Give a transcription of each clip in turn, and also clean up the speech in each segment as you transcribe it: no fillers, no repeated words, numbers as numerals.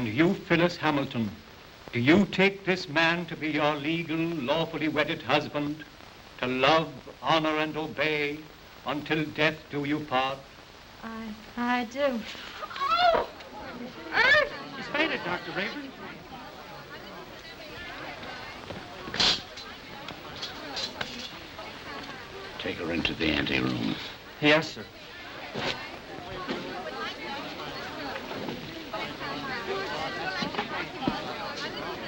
And you, Phyllis Hamilton, do you take this man to be your legal, lawfully wedded husband, to love, honor, and obey, until death do you part? I do. Oh! She's fainted, Dr. Rayburn. Take her into the anteroom. Yes, sir.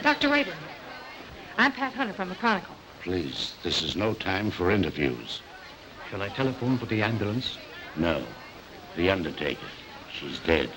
Dr. Rayburn, I'm Pat Hunter from the Chronicle. Please, this is no time for interviews. Shall I telephone for the ambulance? No. The undertaker. She's dead.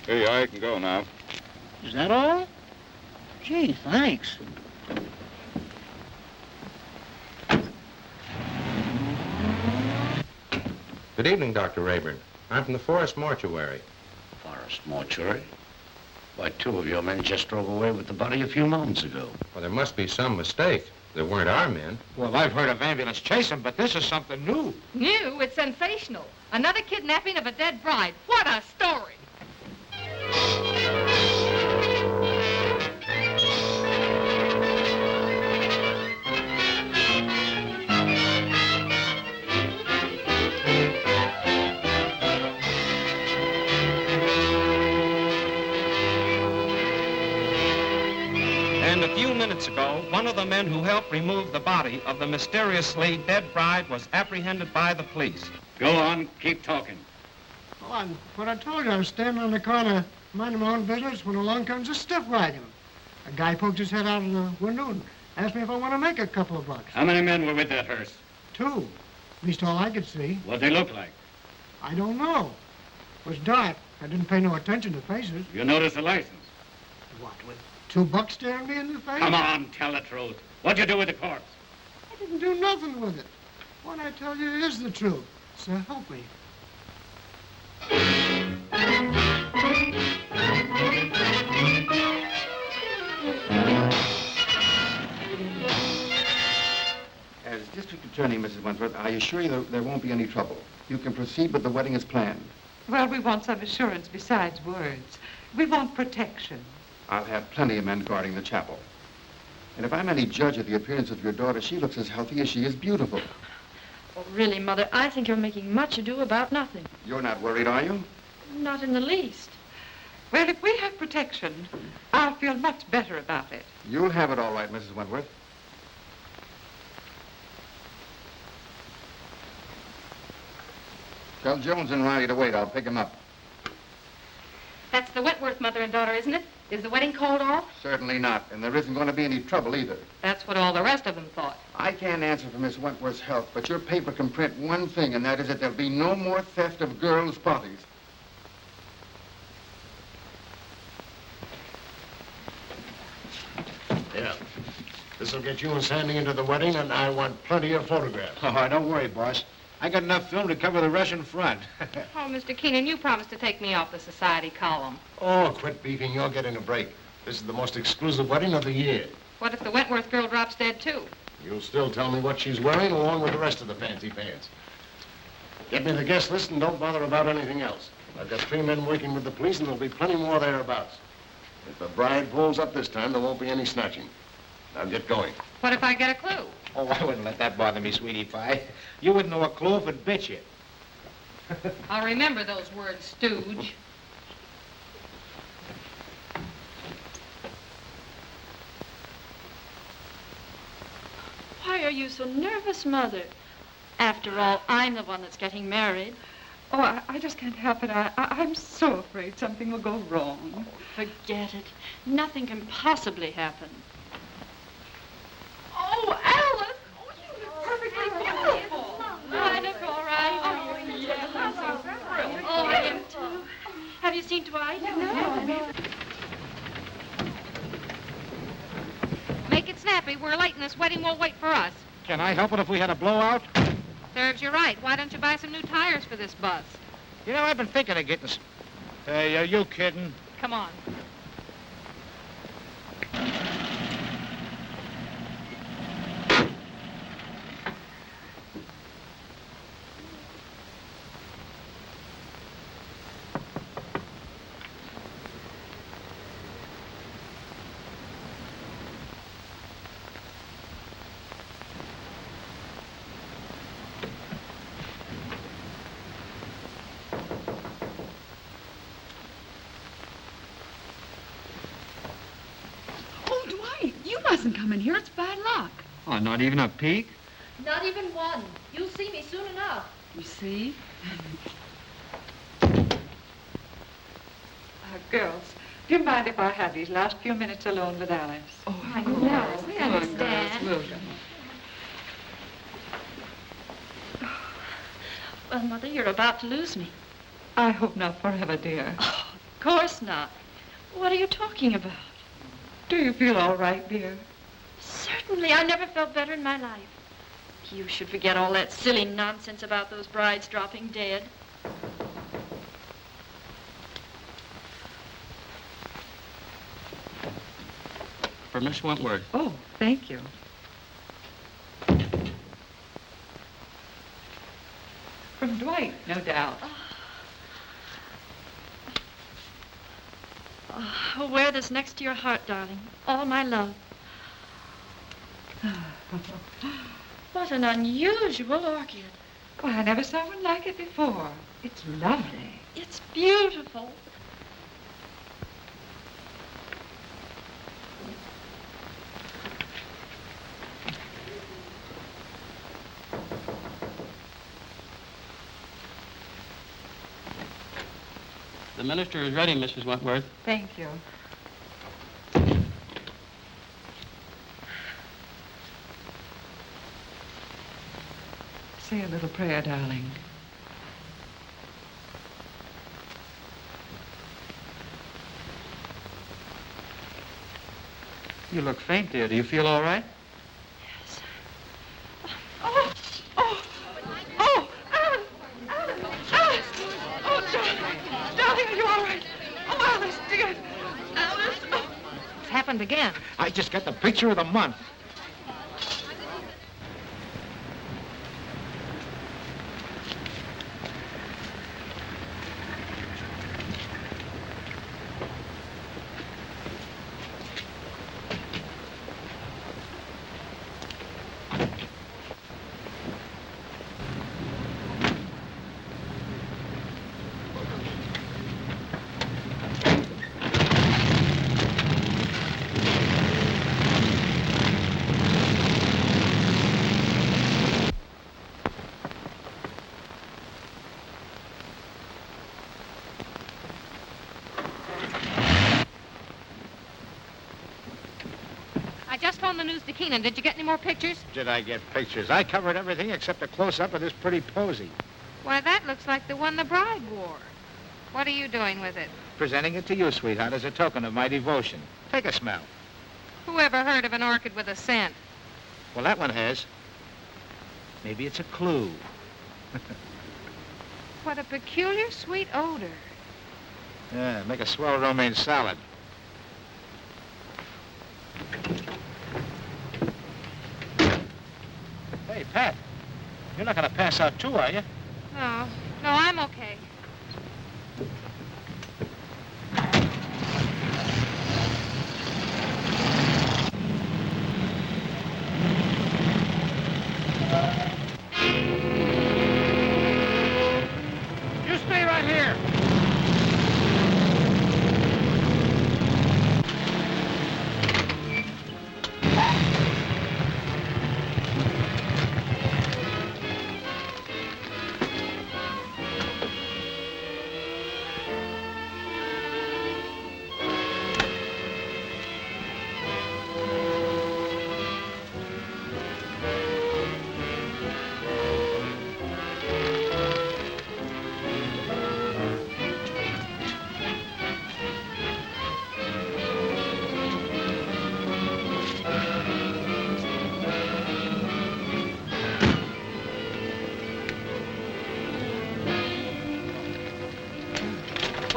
Here you are, you can go now. Is that all? Gee, thanks. Good evening, Dr. Rayburn. I'm from the Forest Mortuary. Forest mortuary? Why, two of your men just drove away with the body a few moments ago. Well, there must be some mistake. They weren't our men. Well, I've heard of ambulance chasing, but this is something new. New? It's sensational. Another kidnapping of a dead bride. What a story! And a few minutes ago, one of the men who helped remove the body of the mysteriously dead bride was apprehended by the police. Go on, keep talking. Oh, what I told you, I was standing on the corner, minding my own business, when along comes a stiff wagon. A guy poked his head out of the window and asked me if I want to make a couple of bucks. How many men were with that hearse? 2. At least all I could see. What'd they look like? I don't know. It was dark. I didn't pay no attention to faces. You noticed the license? What, with $2 staring me in the face? Come on, tell the truth. What'd you do with the corpse? I didn't do nothing with it. What I tell you is the truth. So help me. As District Attorney, Mrs. Wentworth, I assure you there won't be any trouble. You can proceed with the wedding as planned. Well, we want some assurance besides words. We want protection. I'll have plenty of men guarding the chapel. And if I'm any judge of the appearance of your daughter, she looks as healthy as she is beautiful. Oh, really, Mother, I think you're making much ado about nothing. You're not worried, are you? Not in the least. Well, if we have protection, I'll feel much better about it. You'll have it all right, Mrs. Wentworth. Tell Jones and Riley to wait. I'll pick him up. That's the Wentworth mother and daughter, isn't it? Is the wedding called off? Certainly not. And there isn't going to be any trouble either. That's what all the rest of them thought. I can't answer for Miss Wentworth's health, but your paper can print one thing, and that is that there'll be no more theft of girls' bodies. Yeah. This'll get you and Sandy into the wedding, and I want plenty of photographs. Oh, don't worry, boss. I got enough film to cover the Russian front. Oh, Mr. Keenan, you promised to take me off the society column. Oh, quit beefing. You're getting a break. This is the most exclusive wedding of the year. What if the Wentworth girl drops dead, too? You'll still tell me what she's wearing, along with the rest of the fancy pants. Get me the guest list and don't bother about anything else. I've got 3 men working with the police, and there'll be plenty more thereabouts. If the bride pulls up this time, there won't be any snatching. Now get going. What if I get a clue? Oh, I wouldn't let that bother me, sweetie pie. You wouldn't know a clue if it bit you. I'll remember those words, stooge. Why are you so nervous, Mother? After all, I'm the one that's getting married. Oh, I just can't help it. I'm so afraid something will go wrong. Forget it. Nothing can possibly happen. Oh, seen Dwight? No. Make it snappy. We're late and this wedding won't wait for us. Can I help it if we had a blowout? Serves you right. Why don't you buy some new tires for this bus? You know, I've been thinking of getting... Hey, are you kidding? Come on. Come in here. It's bad luck. Oh, not even a peek? Not even one. You'll see me soon enough. You see? Girls, do you mind if I have these last few minutes alone with Alice? Oh, I know. We understand. Well, Mother, you're about to lose me. I hope not forever, dear. Oh, of course not. What are you talking about? Do you feel all right, dear? Certainly. I never felt better in my life. You should forget all that silly nonsense about those brides dropping dead. For Miss Wentworth. Oh, thank you. From Dwight, no doubt. Oh, wear this next to your heart, darling. All my love. What an unusual orchid. Well, I never saw one like it before. It's lovely. It's beautiful. The minister is ready, Mrs. Wentworth. Thank you. Say a little prayer, darling. You look faint, dear. Do you feel all right? Yes. Oh, Alice! Alice! Oh, darling, are you all right? Oh, Alice, dear. Alice! Oh. It's happened again. I just got the picture of the month. I just phoned the news to Keenan. Did you get any more pictures? Did I get pictures? I covered everything except a close-up of this pretty posy. Why, that looks like the one the bride wore. What are you doing with it? Presenting it to you, sweetheart, as a token of my devotion. Take a smell. Who ever heard of an orchid with a scent? Well, that one has. Maybe it's a clue. What a peculiar sweet odor. Yeah, make a swell romaine salad. Hey, Pat, you're not going to pass out too, are you? No, I'm okay. You stay right here.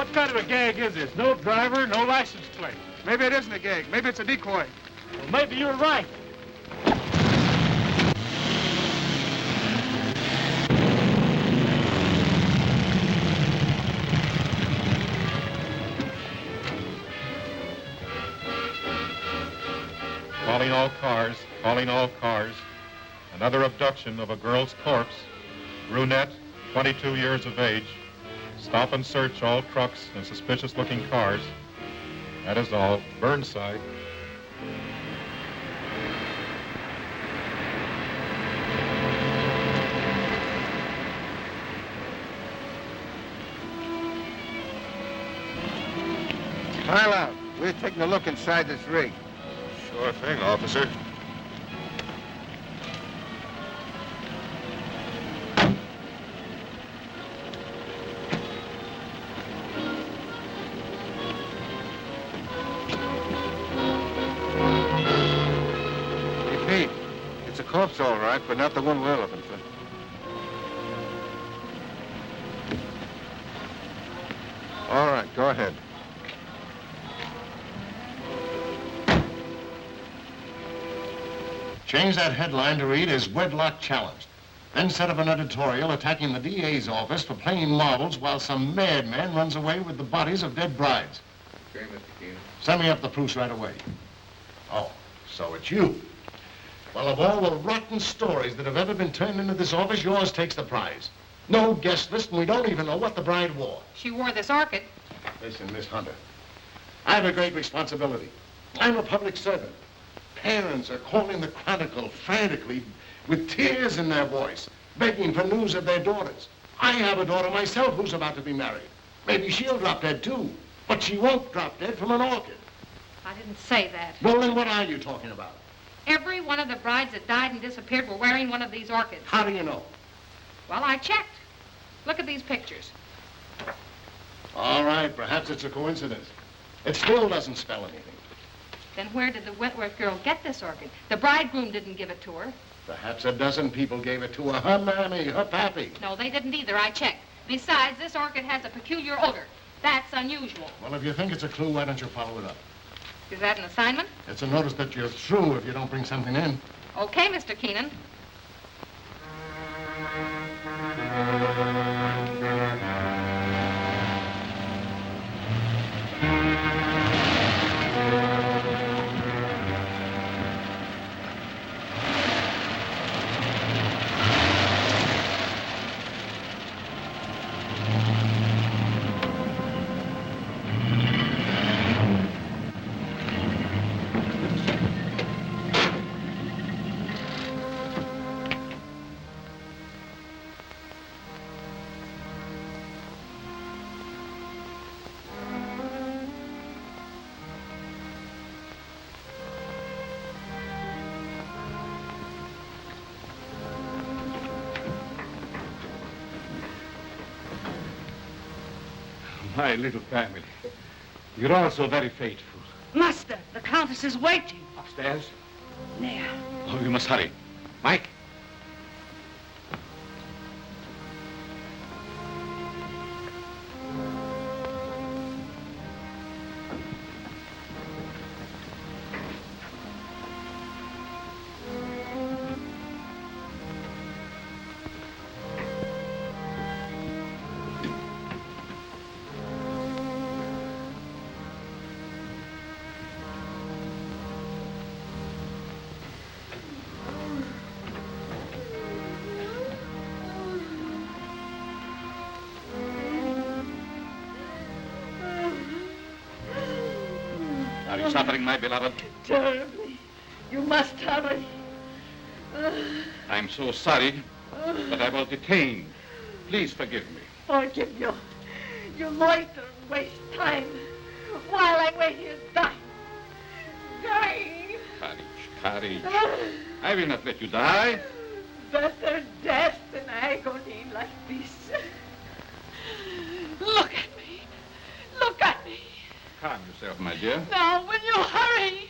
What kind of a gag is this? No driver, no license plate. Maybe it isn't a gag. Maybe it's a decoy. Well, maybe you're right. Calling all cars, calling all cars. Another abduction of a girl's corpse. Brunette, 22 years of age. Stop and search all trucks and suspicious-looking cars. That is all. Burnside. Pile out. We're taking a look inside this rig. Sure thing, officer. Hey, Pete, it's a corpse all right, but not the one we're looking for. All right, go ahead. Change that headline to read as wedlock challenged. Then set up an editorial attacking the DA's office for playing marbles while some madman runs away with the bodies of dead brides. Okay, Mr. Keenan. Send me up the proofs right away. Oh, so it's you. Well, of all the rotten stories that have ever been turned into this office, yours takes the prize. No guest list, and we don't even know what the bride wore. She wore this orchid. Listen, Miss Hunter, I have a great responsibility. I'm a public servant. Parents are calling the Chronicle frantically with tears in their voice, begging for news of their daughters. I have a daughter myself who's about to be married. Maybe she'll drop dead, too. But she won't drop dead from an orchid. I didn't say that. Well, then what are you talking about? Every one of the brides that died and disappeared were wearing one of these orchids. How do you know? Well, I checked. Look at these pictures. All right, perhaps it's a coincidence. It still doesn't spell anything. Then where did the Wentworth girl get this orchid? The bridegroom didn't give it to her. Perhaps a dozen people gave it to her. Her mammy, her pappy. No, they didn't either. I checked. Besides, this orchid has a peculiar odor. That's unusual. Well, if you think it's a clue, why don't you follow it up? Is that an assignment? It's a notice that you're through if you don't bring something in. Okay, Mr. Keenan. My little family. You're all so very faithful. Master, the Countess is waiting. Upstairs? There. Oh, you must hurry. Mike? Are you suffering, my beloved? Terribly. You must hurry. I'm so sorry, but I was detained. Please forgive me. Forgive you. You loiter and waste time while I wait here dying. Dying. Courage. I will not let you die. Better death than agony like this. Look at me. Look at me. Calm yourself, my dear. Now, will you hurry?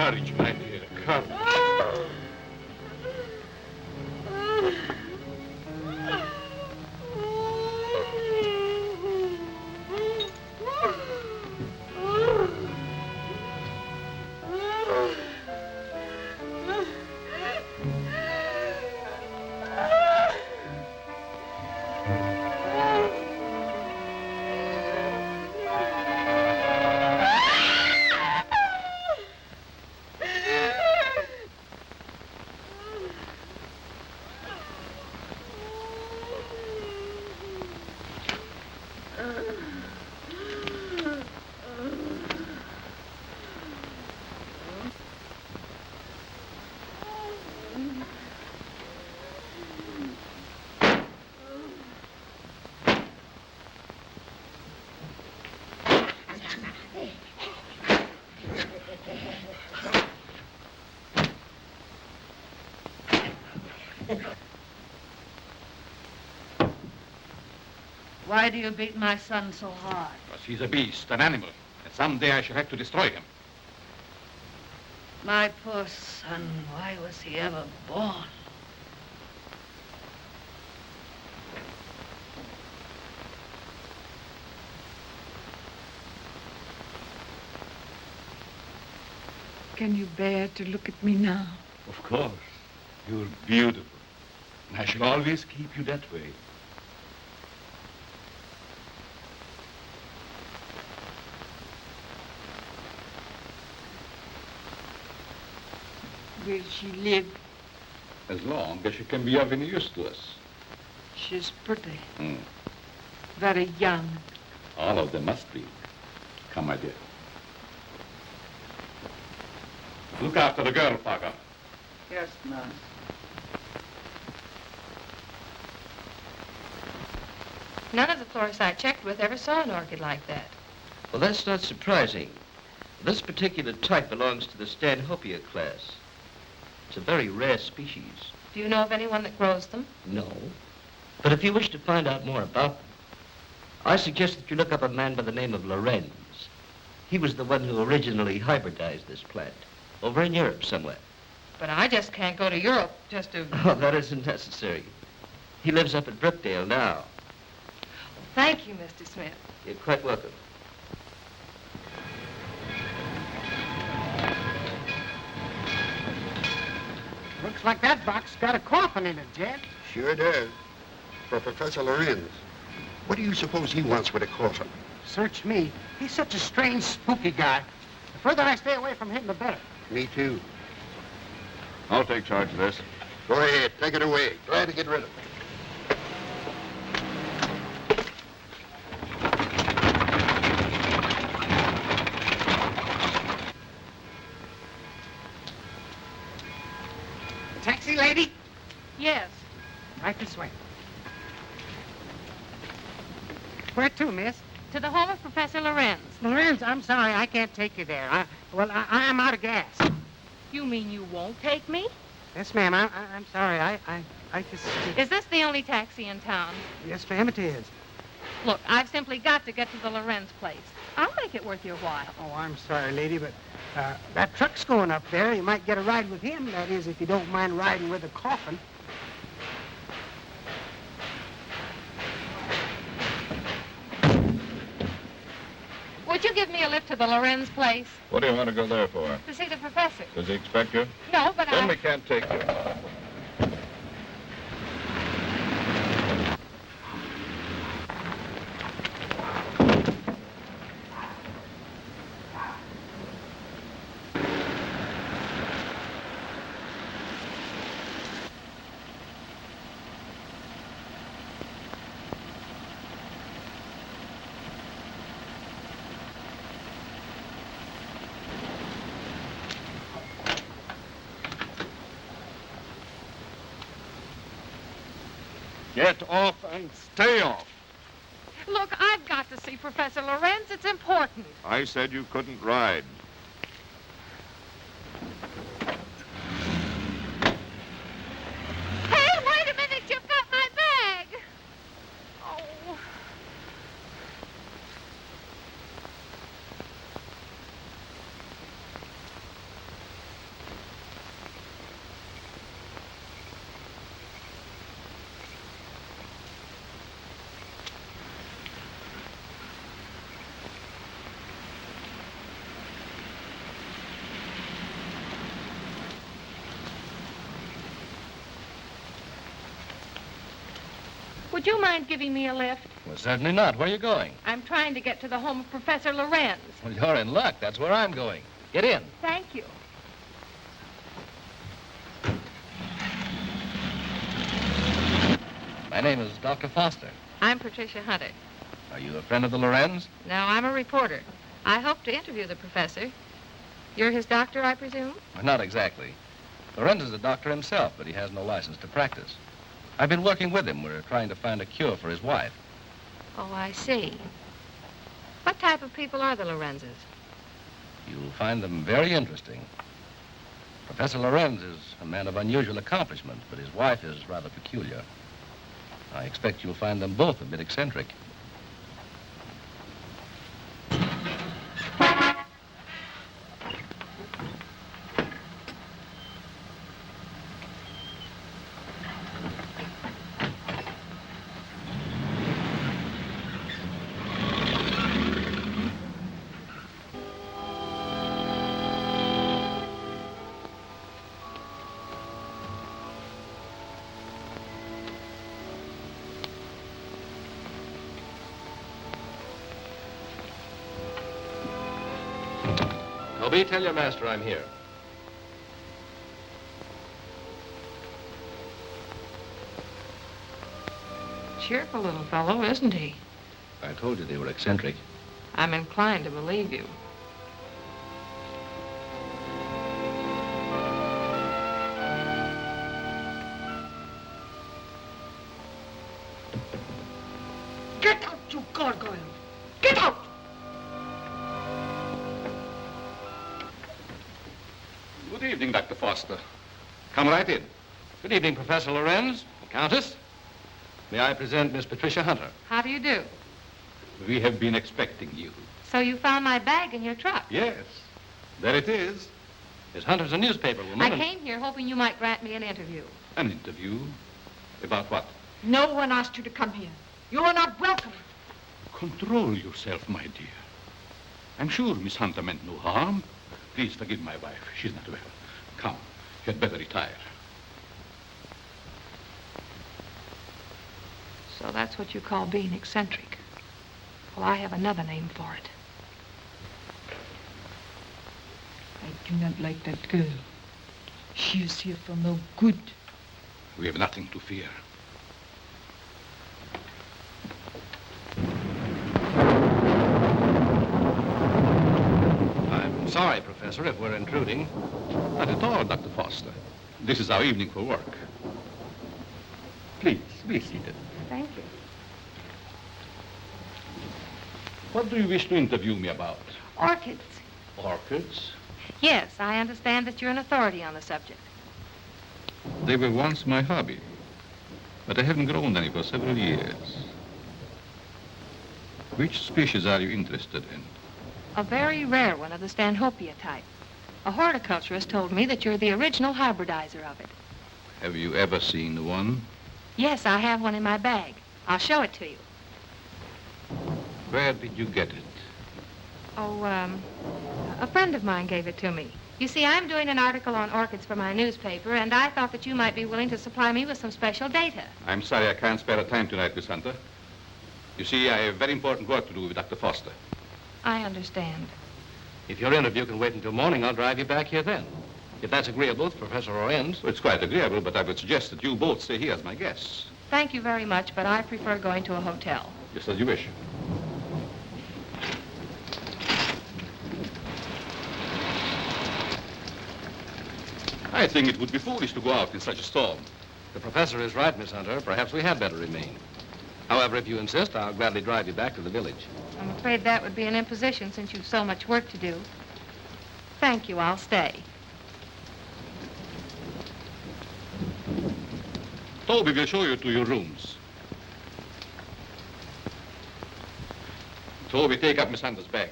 Courage, my dear, courage. Why do you beat my son so hard? Because he's a beast, an animal, and someday I shall have to destroy him. My poor son, why was he ever born? Can you bear to look at me now? Of course. You're beautiful. And I shall always keep you that way. Will she live? As long as she can be of any use to us. She's pretty. Very young. All of them must be. Come, my dear. Look after the girl, Parker. Yes, ma'am. None of the florists I checked with ever saw an orchid like that. Well, that's not surprising. This particular type belongs to the Stanhopea class. It's a very rare species. Do you know of anyone that grows them? No. But if you wish to find out more about them, I suggest that you look up a man by the name of Lorenz. He was the one who originally hybridized this plant, over in Europe somewhere. But I just can't go to Europe just to... Oh, that isn't necessary. He lives up at Brookdale now. Thank you, Mr. Smith. You're quite welcome. Looks like that box got a coffin in it, Jed. Sure does. For Professor Lorenz. What do you suppose he wants with a coffin? Search me. He's such a strange, spooky guy. The further I stay away from him, the better. Me too. I'll take charge of this. Go ahead, take it away. Glad to get rid of it. Taxi lady? Yes. Right this way. Where to, miss? To the home of Professor Lorenz. Lorenz, I'm sorry, I can't take you there. I'm out of gas. You mean you won't take me? Yes, ma'am, I'm sorry. I just... Is this the only taxi in town? Yes, ma'am, it is. Look, I've simply got to get to the Lorenz place. I'll make it worth your while. Oh, I'm sorry, lady, but that truck's going up there. You might get a ride with him, that is, if you don't mind riding with a coffin. Would you give me a lift to the Lorenz place? What do you want to go there for? To see the professor. Does he expect you? No, but Then we can't take you. Get off and stay off. Look, I've got to see Professor Lorenz. It's important. I said you couldn't ride. Hey, wait a minute. You've got my bag. Oh. would you mind giving me a lift? Well, certainly not. Where are you going? I'm trying to get to the home of Professor Lorenz. Well, you're in luck. That's where I'm going. Get in. Thank you. My name is Dr. Foster. I'm Patricia Hunter. Are you a friend of the Lorenz? No, I'm a reporter. I hope to interview the professor. You're his doctor, I presume? Well, not exactly. Lorenz is a doctor himself, but he has no license to practice. I've been working with him. We're trying to find a cure for his wife. Oh, I see. What type of people are the Lorenzes? You'll find them very interesting. Professor Lorenz is a man of unusual accomplishment, but his wife is rather peculiar. I expect you'll find them both a bit eccentric. Toby, tell your master I'm here. Cheerful little fellow, isn't he? I told you they were eccentric. I'm inclined to believe you. Get out, you gargoyle! Get out! Good evening, Dr. Foster. Come right in. Good evening, Professor Lorenz, Countess. May I present Miss Patricia Hunter? How do you do? We have been expecting you. So you found my bag in your truck? Yes, there it is. Miss Hunter's a newspaper woman. I came here hoping you might grant me an interview. An interview? About what? No one asked you to come here. You are not welcome. Control yourself, my dear. I'm sure Miss Hunter meant no harm. Please forgive my wife. She's not well. Come, you had better retire. So that's what you call being eccentric. Well, I have another name for it. I do not like that girl. She is here for no good. We have nothing to fear. I'm sorry, Professor, if we're intruding. Not at all, Dr. Foster. This is our evening for work. Please, be seated. Thank you. What do you wish to interview me about? Orchids. Orchids? Yes, I understand that you're an authority on the subject. They were once my hobby, but I haven't grown any for several years. Which species are you interested in? A very rare one of the Stanhopea type. A horticulturist told me that you're the original hybridizer of it. Have you ever seen one? Yes, I have one in my bag. I'll show it to you. Where did you get it? Oh, a friend of mine gave it to me. You see, I'm doing an article on orchids for my newspaper, and I thought that you might be willing to supply me with some special data. I'm sorry I can't spare a time tonight, Miss Hunter. You see, I have very important work to do with Dr. Foster. I understand. If your interview can wait until morning, I'll drive you back here then. If that's agreeable with Professor Lorenz. Well, it's quite agreeable, but I would suggest that you both stay here as my guests. Thank you very much, but I prefer going to a hotel. Just as you wish. I think it would be foolish to go out in such a storm. The professor is right, Miss Hunter. Perhaps we had better remain. However, if you insist, I'll gladly drive you back to the village. I'm afraid that would be an imposition since you've so much work to do. Thank you, I'll stay. Toby will show you to your rooms. Toby, take up Miss Hunter's bag.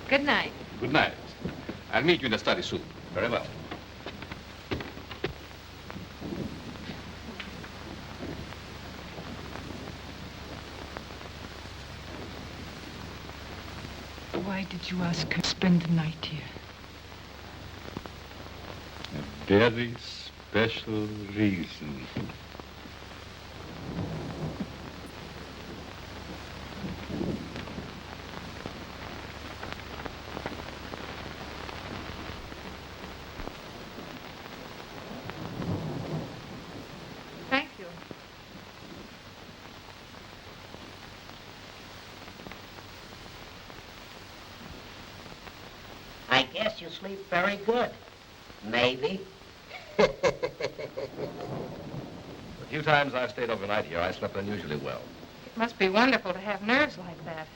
Good night. Good night. I'll meet you in the study soon. Very well. Why did you ask her to spend the night here? very special reason. Thank you. I guess you sleep very good. Maybe. The few times I've stayed overnight here, I slept unusually well. It must be wonderful to have nerves like that.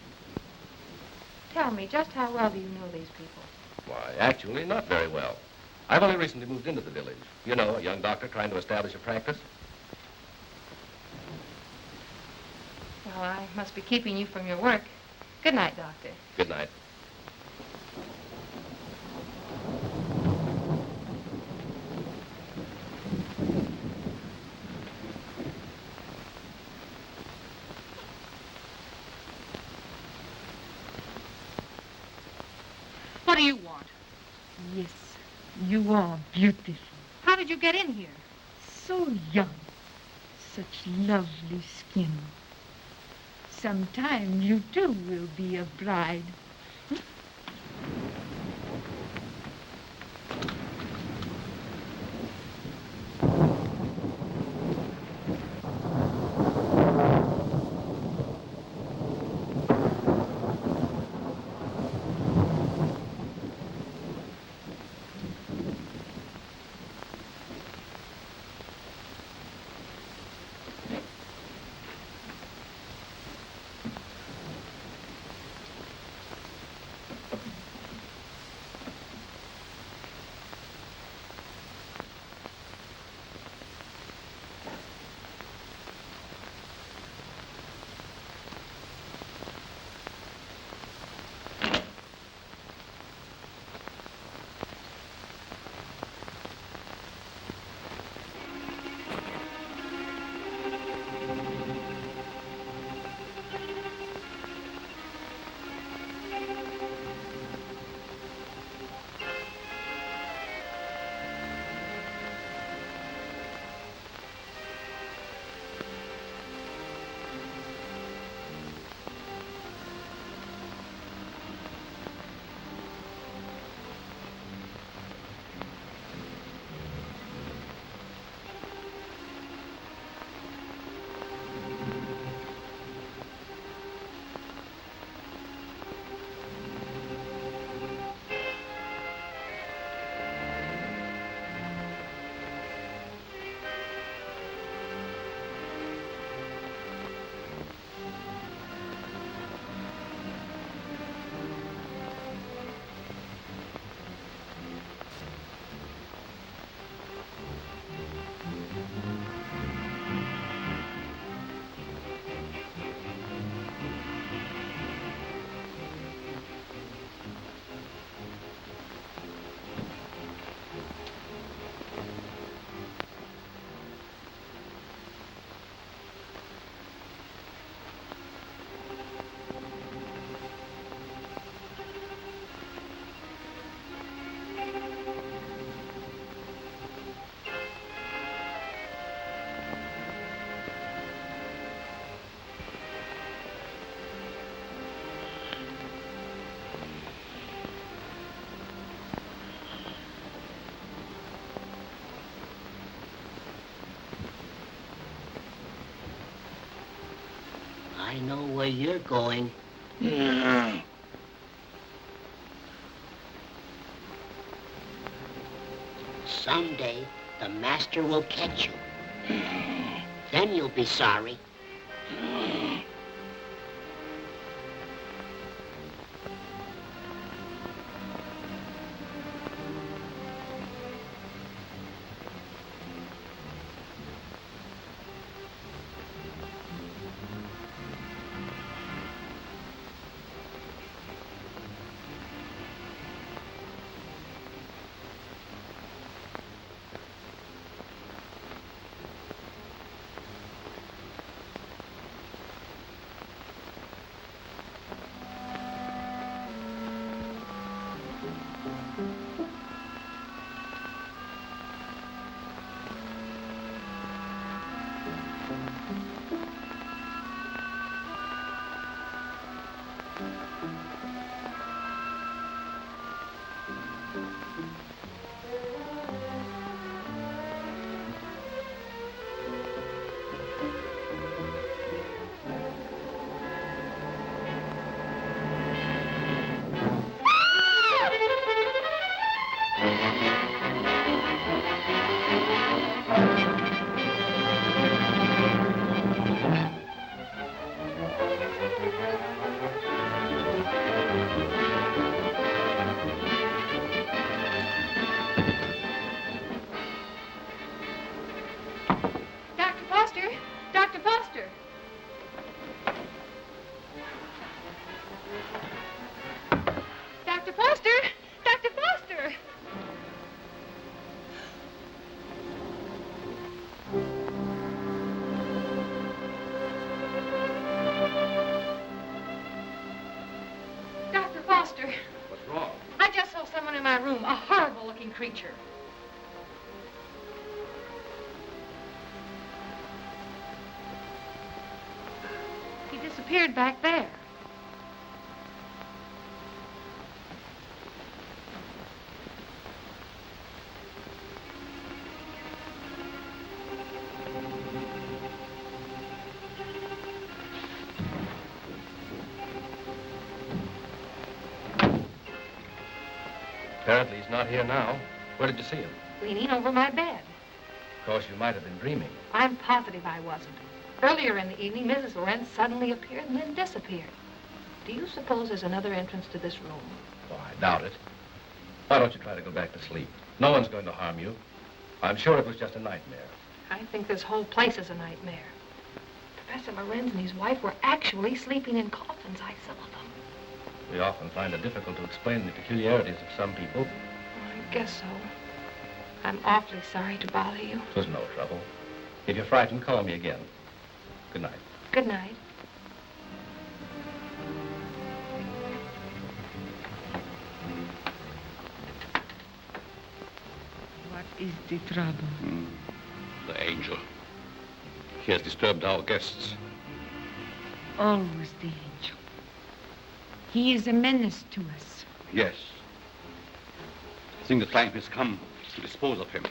Tell me, just how well do you know these people? Why, actually, not very well. I've only recently moved into the village. You know, a young doctor trying to establish a practice. Well, I must be keeping you from your work. Good night, Doctor. Good night. What do you want? Yes, you are beautiful. How did you get in here? So young. Such lovely skin. Sometime you too will be a bride. I know where you're going. Someday, the master will catch you. Then you'll be sorry. looking creature. He disappeared back there. Apparently he's not here now. Where did you see him? Leaning over my bed. Of course, you might have been dreaming. I'm positive I wasn't. Earlier in the evening, Mrs. Lorenz suddenly appeared and then disappeared. Do you suppose there's another entrance to this room? Oh, I doubt it. Why don't you try to go back to sleep? No one's going to harm you. I'm sure it was just a nightmare. I think this whole place is a nightmare. Professor Lorenz and his wife were actually sleeping in coffins, I saw them. We often find it difficult to explain the peculiarities of some people. I guess so. I'm awfully sorry to bother you. It was no trouble. If you're frightened, call me again. Good night. Good night. What is the trouble? The angel. He has disturbed our guests. Always the angel. He is a menace to us. Yes. I think the time has come to dispose of him.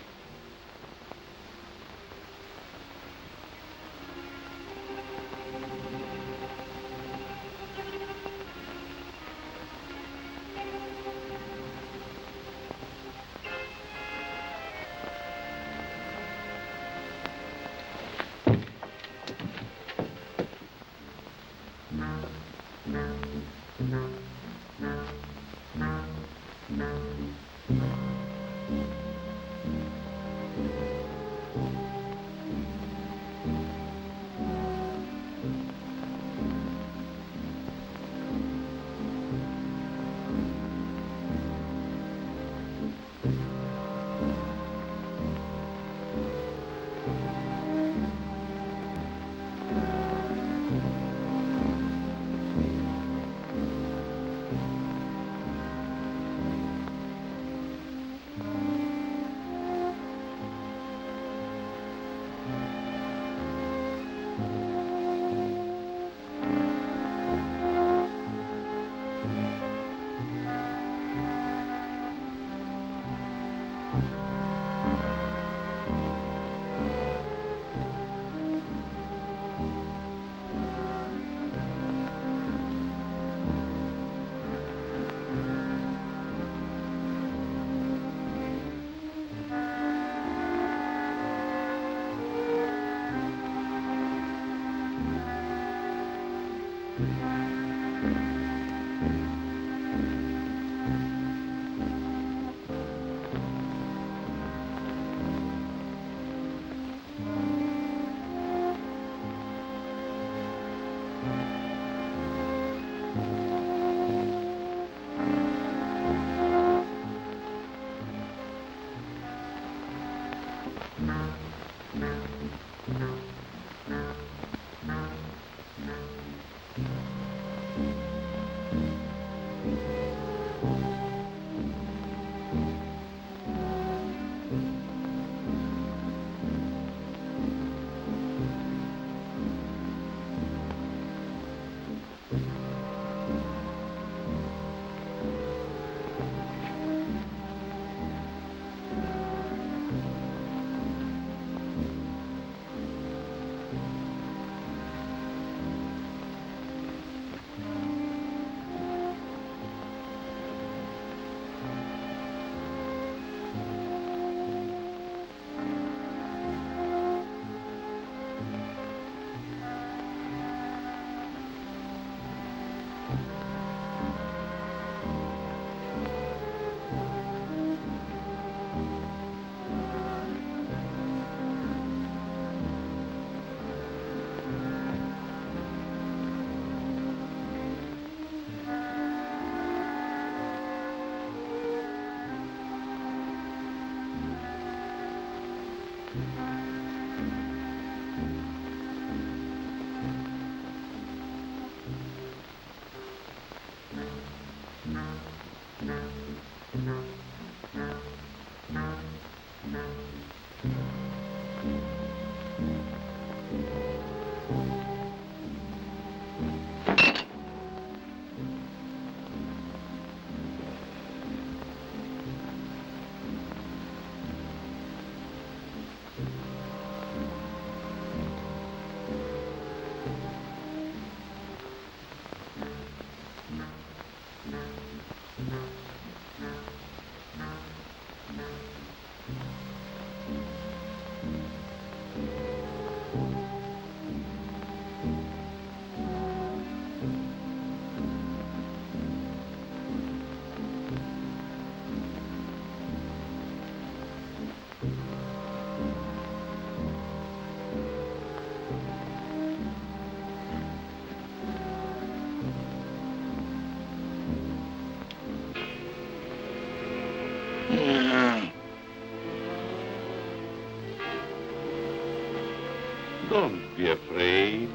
not be afraid.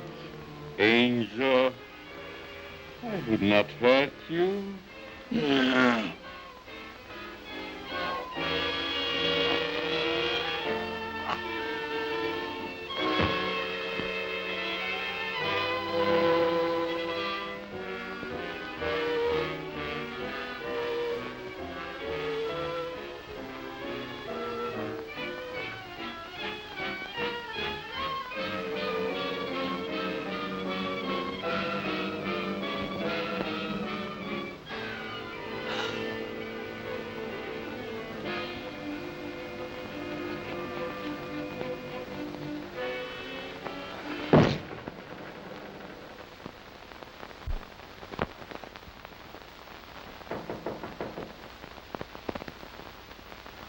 Angel, I would not hurt you.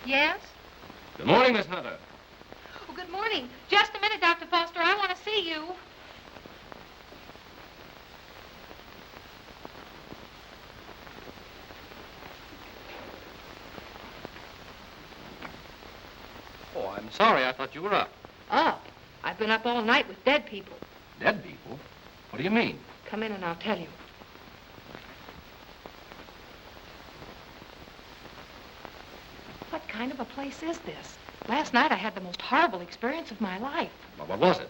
Yes? Good morning, Miss Hunter. Oh, good morning. Just a minute, Dr. Foster. I want to see you. Oh, I'm sorry. I thought you were up. Oh, I've been up all night with dead people. Dead people? What do you mean? Come in and I'll tell you. What kind of a place is this? Last night I had the most horrible experience of my life. Well, what was it?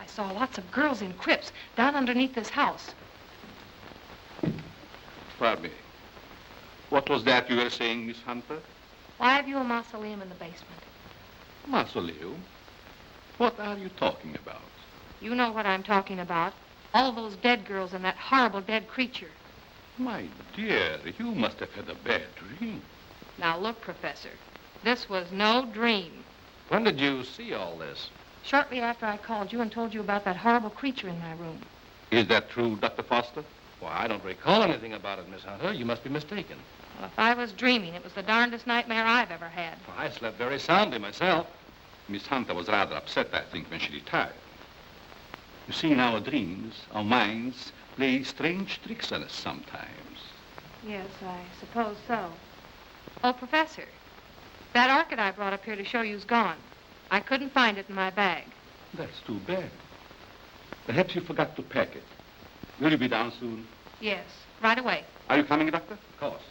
I saw lots of girls in crypts down underneath this house. Pardon me. What was that you were saying, Miss Hunter? Why have you a mausoleum in the basement? Mausoleum? What are you talking about? You know what I'm talking about. All those dead girls and that horrible dead creature. My dear, you must have had a bad dream. Now look, Professor, this was no dream. When did you see all this? Shortly after I called you and told you about that horrible creature in my room. Is that true, Dr. Foster? Why, I don't recall anything about it, Miss Hunter. You must be mistaken. Well, if I was dreaming, it was the darndest nightmare I've ever had. Well, I slept very soundly myself. Miss Hunter was rather upset, I think, when she retired. You see, in our dreams, our minds play strange tricks on us sometimes. Yes, I suppose so. Oh, Professor, that orchid I brought up here to show you's gone. I couldn't find it in my bag. That's too bad. Perhaps you forgot to pack it. Will you be down soon? Yes, right away. Are you coming, Doctor? Of course.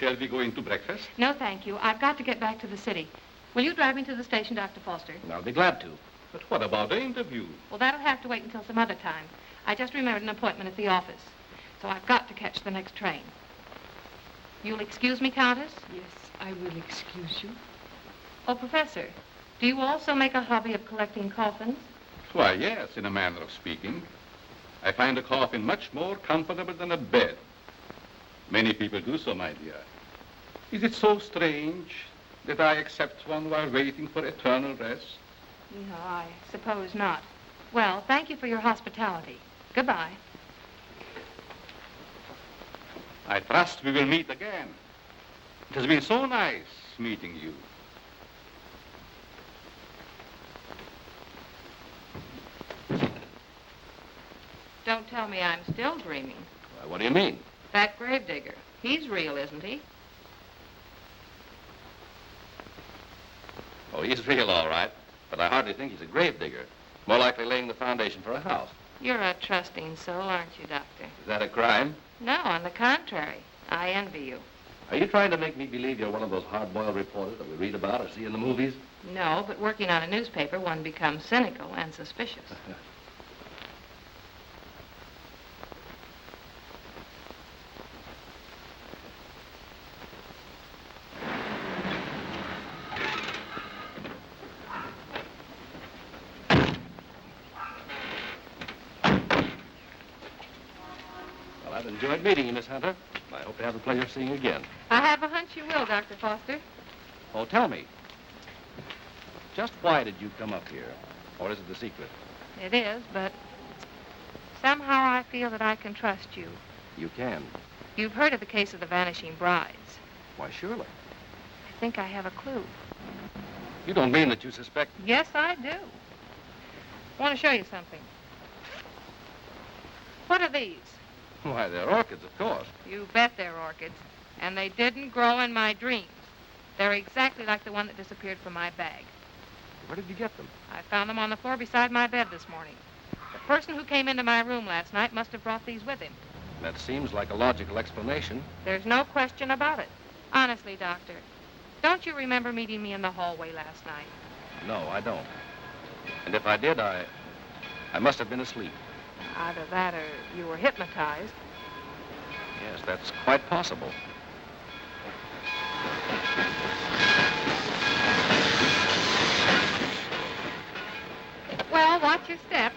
Shall we go into breakfast? No, thank you. I've got to get back to the city. Will you drive me to the station, Dr. Foster? I'll be glad to. But what about the interview? Well, that'll have to wait until some other time. I just remembered an appointment at the office. So I've got to catch the next train. You'll excuse me, Countess? Yes, I will excuse you. Oh, Professor, do you also make a hobby of collecting coffins? Why, yes, in a manner of speaking. I find a coffin much more comfortable than a bed. Many people do so, my dear. Is it so strange that I accept one while waiting for eternal rest? No, I suppose not. Well, thank you for your hospitality. Goodbye. I trust we will meet again. It has been so nice meeting you. Don't tell me I'm still dreaming. Why, what do you mean? That gravedigger. He's real, isn't he? Oh, he's real, all right. But I hardly think he's a gravedigger. More likely laying the foundation for a house. You're a trusting soul, aren't you, Doctor? Is that a crime? No, on the contrary. I envy you. Are you trying to make me believe you're one of those hard-boiled reporters that we read about or see in the movies? No, but working on a newspaper, one becomes cynical and suspicious. Well, I've enjoyed meeting you, Miss Hunter. I hope to have the pleasure of seeing you again. I have a hunch you will, Dr. Foster. Oh, tell me. Just why did you come up here? Or is it the secret? It is, but somehow I feel that I can trust you. You can. You've heard of the case of the vanishing brides. Why, surely. I think I have a clue. You don't mean that you suspect... Yes, I do. I want to show you something. What are these? Why, they're orchids, of course. You bet they're orchids. And they didn't grow in my dreams. They're exactly like the one that disappeared from my bag. Where did you get them? I found them on the floor beside my bed this morning. The person who came into my room last night must have brought these with him. That seems like a logical explanation. There's no question about it. Honestly, Doctor, don't you remember meeting me in the hallway last night? No, I don't. And if I did, I must have been asleep. Either that or you were hypnotized. Yes, that's quite possible. Well, watch your step.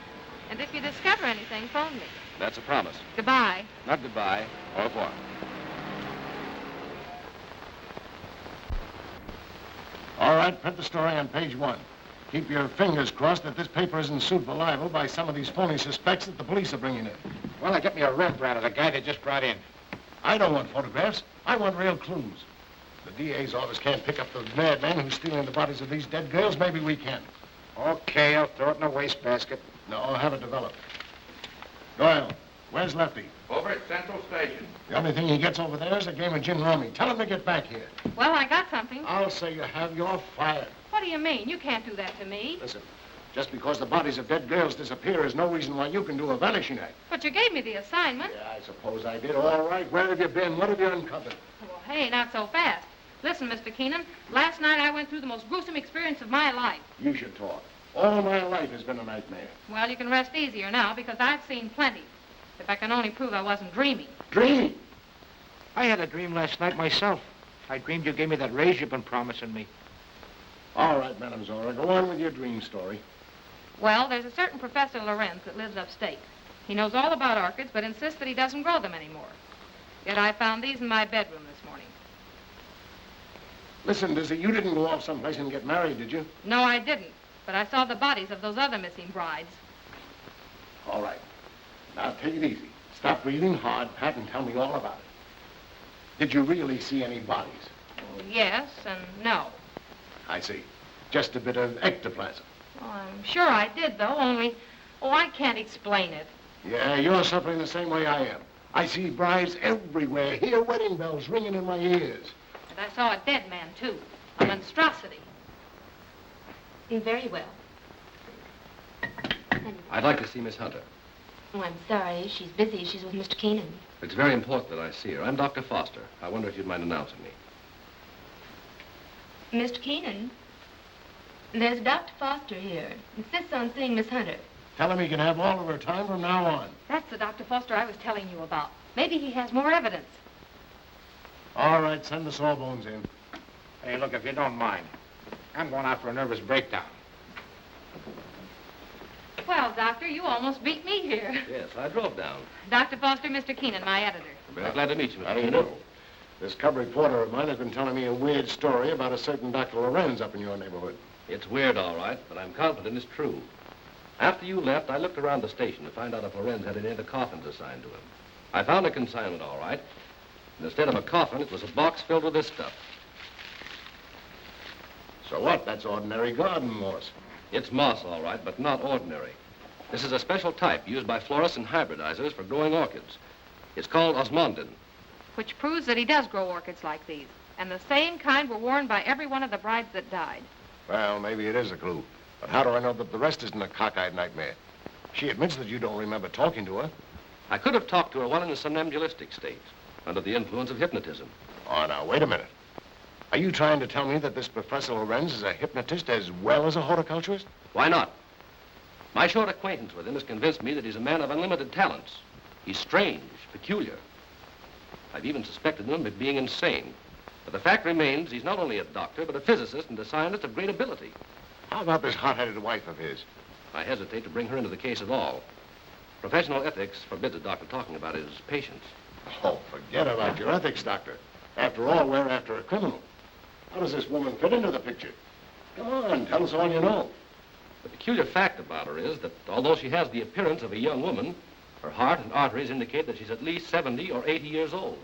And if you discover anything, phone me. That's a promise. Goodbye. Not goodbye. Au revoir. All right, print the story on page 1. Keep your fingers crossed that this paper isn't sued for libel by some of these phony suspects that the police are bringing in. Well, get me a Rembrandt of the guy they just brought in. I don't want photographs. I want real clues. The DA's office can't pick up the madman who's stealing the bodies of these dead girls. Maybe we can. Okay, I'll throw it in a wastebasket. No, I'll have it developed. Doyle, where's Lefty? Over at Central Station. The only thing he gets over there is a game of gin rummy. Tell him to get back here. Well, I got something. I'll say you have. You're fired. What do you mean? You can't do that to me. Listen, just because the bodies of dead girls disappear is no reason why you can do a vanishing act. But you gave me the assignment. Yeah, I suppose I did. All right, where have you been? What have you uncovered? Well, hey, not so fast. Listen, Mr. Keenan, last night I went through the most gruesome experience of my life. You should talk. All my life has been a nightmare. Well, you can rest easier now because I've seen plenty. If I can only prove I wasn't dreaming. Dreaming? I had a dream last night myself. I dreamed you gave me that raise you've been promising me. All right, Madam Zora, go on with your dream story. Well, there's a certain Professor Lorenz that lives upstate. He knows all about orchids, but insists that he doesn't grow them anymore. Yet I found these in my bedroom this morning. Listen, Dizzy, you didn't go off someplace and get married, did you? No, I didn't. But I saw the bodies of those other missing brides. All right. Now, take it easy. Stop breathing hard, Pat, and tell me all about it. Did you really see any bodies? Well, yes and no. I see. Just a bit of ectoplasm. Oh, I'm sure I did, though, only... Oh, I can't explain it. Yeah, you're suffering the same way I am. I see brides everywhere. Hear wedding bells ringing in my ears. And I saw a dead man, too. A monstrosity. Very well. I'd like to see Miss Hunter. Oh, I'm sorry. She's busy. She's with Mr. Keenan. It's very important that I see her. I'm Dr. Foster. I wonder if you'd mind announcing me. Mr. Keenan, there's Dr. Foster here. Insists on seeing Miss Hunter. Tell him he can have all of her time from now on. That's the Dr. Foster I was telling you about. Maybe he has more evidence. All right, send the sawbones in. Hey, look, if you don't mind, I'm going out for a nervous breakdown. Well, Doctor, you almost beat me here. Yes, I drove down. Dr. Foster, Mr. Keenan, my editor. Very glad to meet you, Mr. How do you Keenan. know? This cub reporter of mine has been telling me a weird story about a certain Dr. Lorenz up in your neighborhood. It's weird, all right, but I'm confident it's true. After you left, I looked around the station to find out if Lorenz had any of the coffins assigned to him. I found a consignment, all right. And instead of a coffin, it was a box filled with this stuff. So what? That's ordinary garden moss. It's moss, all right, but not ordinary. This is a special type used by florists and hybridizers for growing orchids. It's called osmundin. Which proves that he does grow orchids like these. And the same kind were worn by every one of the brides that died. Well, maybe it is a clue. But how do I know that the rest isn't a cockeyed nightmare? She admits that you don't remember talking to her. I could have talked to her while in a somnambulistic state, under the influence of hypnotism. Oh, now, wait a minute. Are you trying to tell me that this Professor Lorenz is a hypnotist as well as a horticulturist? Why not? My short acquaintance with him has convinced me that he's a man of unlimited talents. He's strange, peculiar. I've even suspected him of being insane. But the fact remains he's not only a doctor, but a physicist and a scientist of great ability. How about this hot-headed wife of his? I hesitate to bring her into the case at all. Professional ethics forbids a doctor talking about his patients. Oh, forget about your ethics, Doctor. After all, we're after a criminal. How does this woman fit into the picture? Come on, tell us all you know. The peculiar fact about her is that although she has the appearance of a young woman, her heart and arteries indicate that she's at least 70 or 80 years old.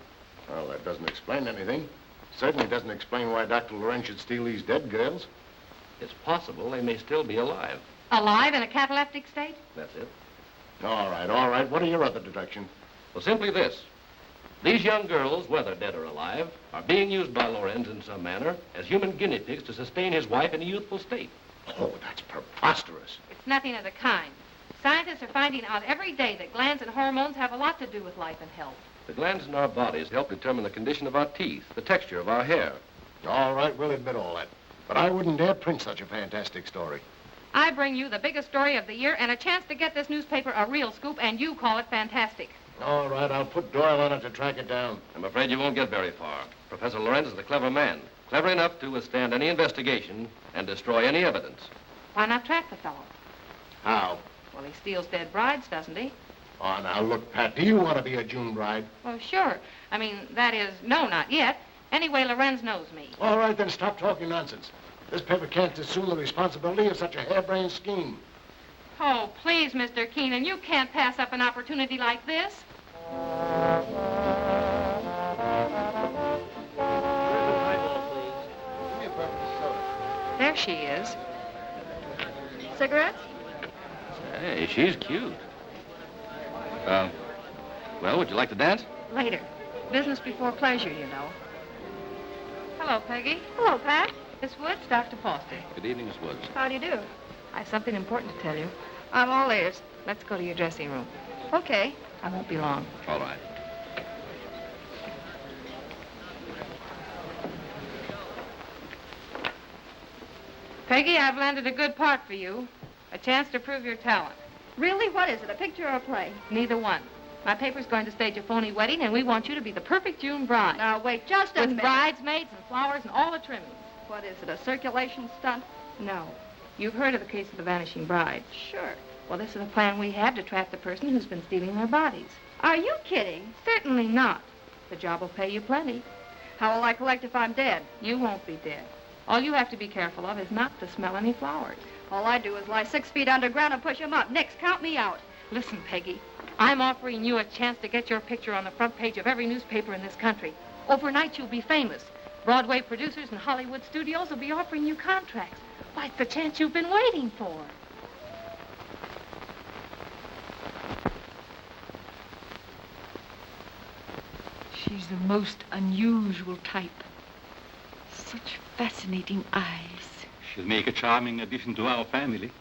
Well, that doesn't explain anything. Certainly doesn't explain why Dr. Lorenz should steal these dead girls. It's possible they may still be alive. Alive in a cataleptic state? That's it. All right. What are your other deductions? Well, simply this. These young girls, whether dead or alive, are being used by Lorenz in some manner as human guinea pigs to sustain his wife in a youthful state. Oh, that's preposterous. It's nothing of the kind. Scientists are finding out every day that glands and hormones have a lot to do with life and health. The glands in our bodies help determine the condition of our teeth, the texture of our hair. All right, we'll admit all that. But I wouldn't dare print such a fantastic story. I bring you the biggest story of the year and a chance to get this newspaper a real scoop, and you call it fantastic. All right, I'll put Doyle on it to track it down. I'm afraid you won't get very far. Professor Lorenz is a clever man, clever enough to withstand any investigation and destroy any evidence. Why not trap the fellow? How? Well, he steals dead brides, doesn't he? Oh, now, look, Pat, do you want to be a June bride? Well, sure. I mean, that is, no, not yet. Anyway, Lorenz knows me. All right, then stop talking nonsense. This paper can't assume the responsibility of such a harebrained scheme. Oh, please, Mr. Keenan, you can't pass up an opportunity like this. There she is. Cigarettes? Hey, she's cute. Well, would you like to dance? Later. Business before pleasure, you know. Hello, Peggy. Hello, Pat. Miss Woods, Dr. Foster. Good evening, Miss Woods. How do you do? I have something important to tell you. I'm all ears. Let's go to your dressing room. Okay. I won't be long. All right. Peggy, I've landed a good part for you. A chance to prove your talent. Really? What is it, a picture or a play? Neither one. My paper's going to stage a phony wedding, and we want you to be the perfect June bride. Now, wait just a With minute. bridesmaids and flowers and all the trimmings. What is it, a circulation stunt? No. You've heard of the case of the vanishing bride. Sure. Well, this is a plan we have to trap the person who's been stealing their bodies. Are you kidding? Certainly not. The job will pay you plenty. How will I collect if I'm dead? You won't be dead. All you have to be careful of is not to smell any flowers. All I do is lie 6 feet underground and push 'em up. Nix, count me out. Listen, Peggy, I'm offering you a chance to get your picture on the front page of every newspaper in this country. Overnight, you'll be famous. Broadway producers and Hollywood studios will be offering you contracts. Why, it's the chance you've been waiting for. She's the most unusual type. Such fascinating eyes. She'll make a charming addition to our family.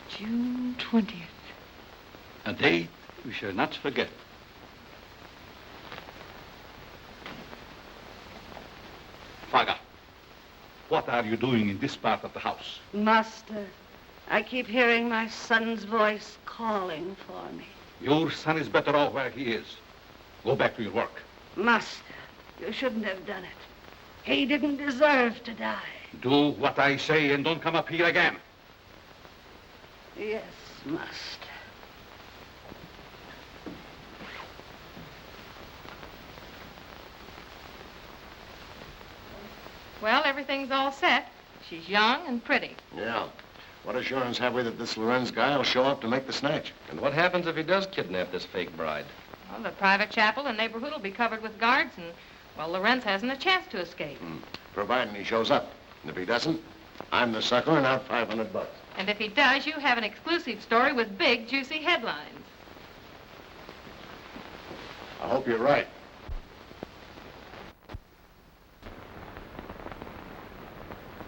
June 20th. A date we shall not forget. Faga, what are you doing in this part of the house? Master, I keep hearing my son's voice calling for me. Your son is better off where he is. Go back to your work. Master, you shouldn't have done it. He didn't deserve to die. Do what I say and don't come up here again. Yes, master. Well, everything's all set. She's young and pretty. Yeah. What assurance have we that this Lorenz guy will show up to make the snatch? And what happens if he does kidnap this fake bride? Well, the private chapel and neighborhood will be covered with guards, and, well, Lorenz hasn't a chance to escape. Providing he shows up. And if he doesn't, I'm the sucker and out $500. And if he does, you have an exclusive story with big, juicy headlines. I hope you're right.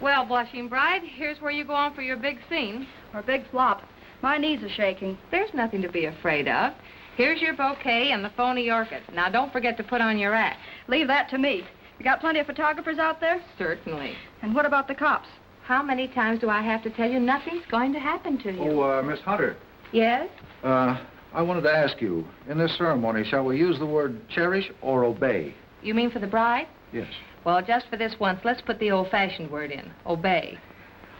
Well, blushing bride, here's where you go on for your big scene. Or big flop. My knees are shaking. There's nothing to be afraid of. Here's your bouquet and the phony orchid. Now, don't forget to put on your act. Leave that to me. You got plenty of photographers out there? Certainly. And what about the cops? How many times do I have to tell you nothing's going to happen to you? Oh, Miss Hunter. Yes? I wanted to ask you, in this ceremony, shall we use the word cherish or obey? You mean for the bride? Yes. Well, just for this once, let's put the old-fashioned word in. Obey.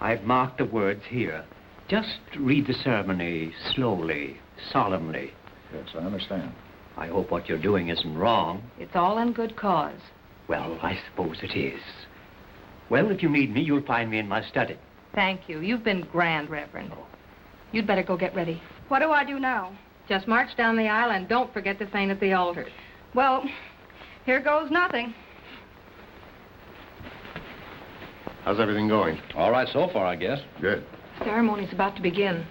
I've marked the words here. Just read the ceremony slowly, solemnly. Yes, I understand. I hope what you're doing isn't wrong. It's all in good cause. Well, I suppose it is. Well, if you need me, you'll find me in my study. Thank you. You've been grand, Reverend. You'd better go get ready. What do I do now? Just march down the aisle and don't forget to faint at the altar. Well, here goes nothing. How's everything going? All right so far, I guess. Good. Ceremony's about to begin.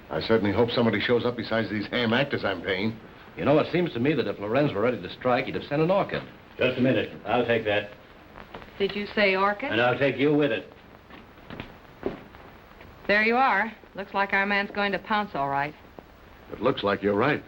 I certainly hope somebody shows up besides these ham actors I'm paying. You know, it seems to me that if Lorenz were ready to strike, he'd have sent an orchid. Just a minute. I'll take that. Did you say orchid? And I'll take you with it. There you are. Looks like our man's going to pounce all right. It looks like you're right.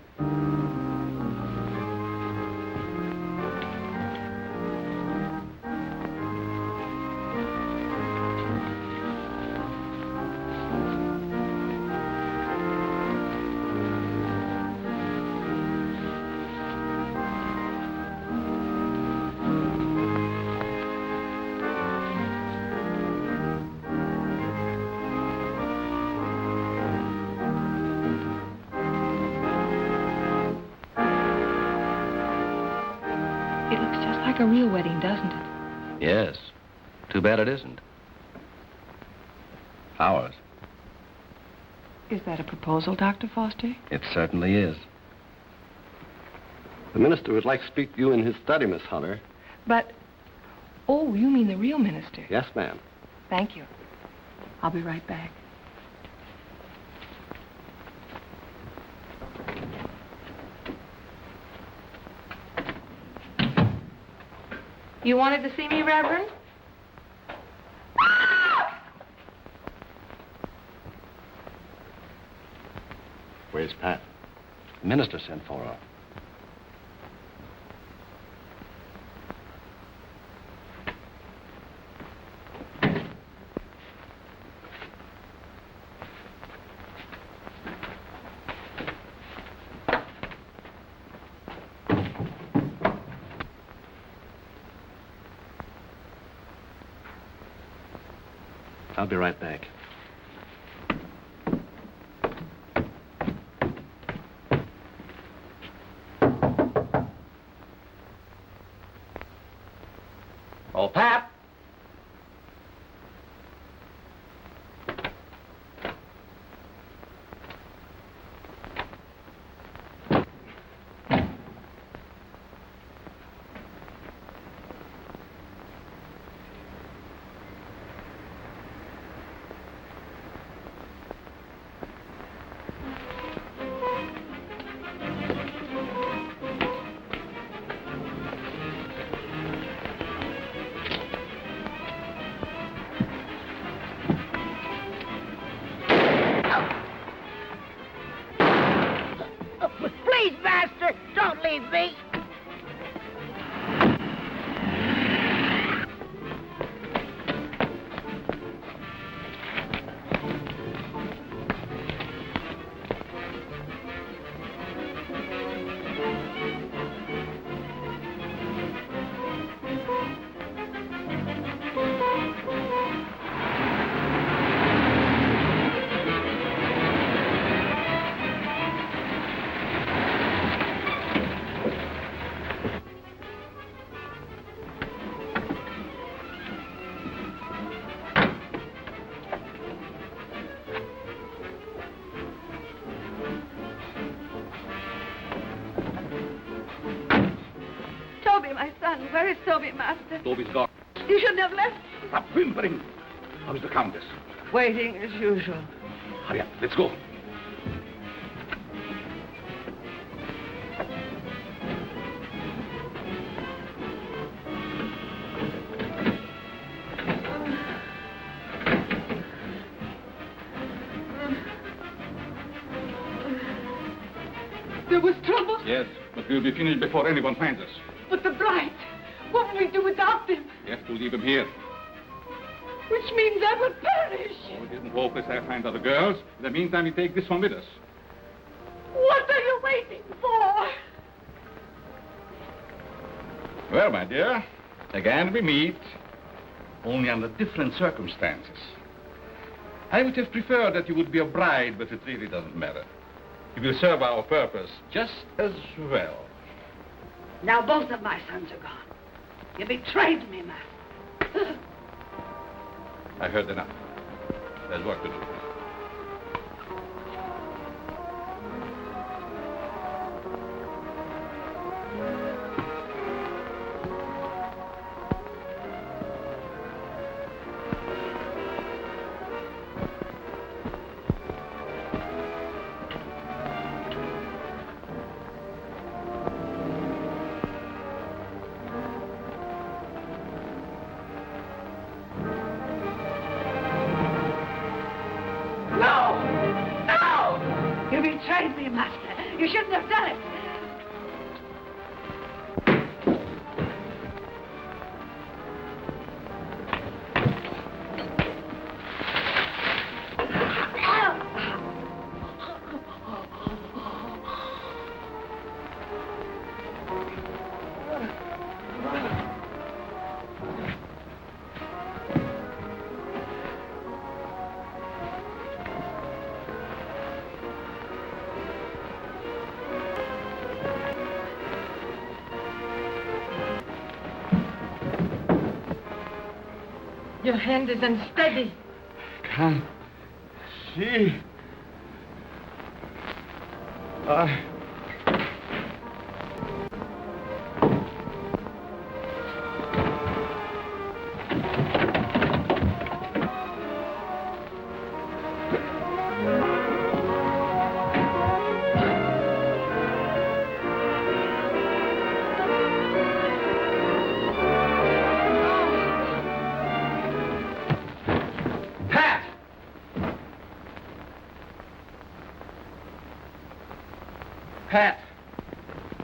It looks just like a real wedding, doesn't it? Yes. Too bad it isn't. Ours. Is that a proposal, Dr. Foster? It certainly is. The minister would like to speak to you in his study, Miss Hunter. But, oh, you mean the real minister? Yes, ma'am. Thank you. I'll be right back. You wanted to see me, Reverend? Where's Pat? The minister sent for her. I'll be right back. Oh, Pap! Please, Master, don't leave me. Toby, my son, where is Toby, Master? Toby's gone. You shouldn't have left. Stop whimpering. How is the Countess? Waiting as usual. Hurry up, let's go. There was trouble, Yes, but we'll be finished before anyone finds us. but the bride. What will we do without them? We have to leave him here. Which means I will perish. Oh, it isn't hopeless. I'll find other girls. In the meantime, we take this one with us. What are you waiting for? Well, my dear, again we meet, only under different circumstances. I would have preferred that you would be a bride, but it really doesn't matter. You will serve our purpose just as well. Now both of my sons are gone. You betrayed me, Master. I heard enough. There's work to do. You betrayed me, Master. You shouldn't have done it. Your hand is unsteady. Can't see.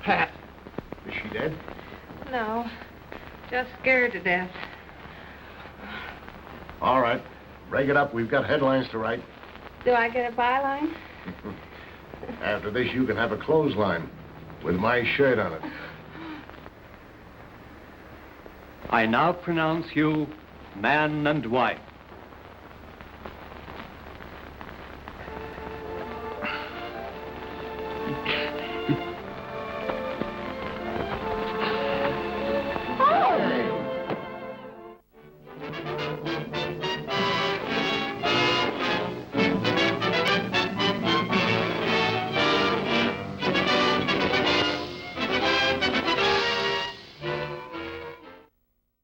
Pat. Is she dead? No, just scared to death. All right. Break it up. We've got headlines to write. Do I get a byline? After this, you can have a clothesline with my shirt on it. I now pronounce you man and wife.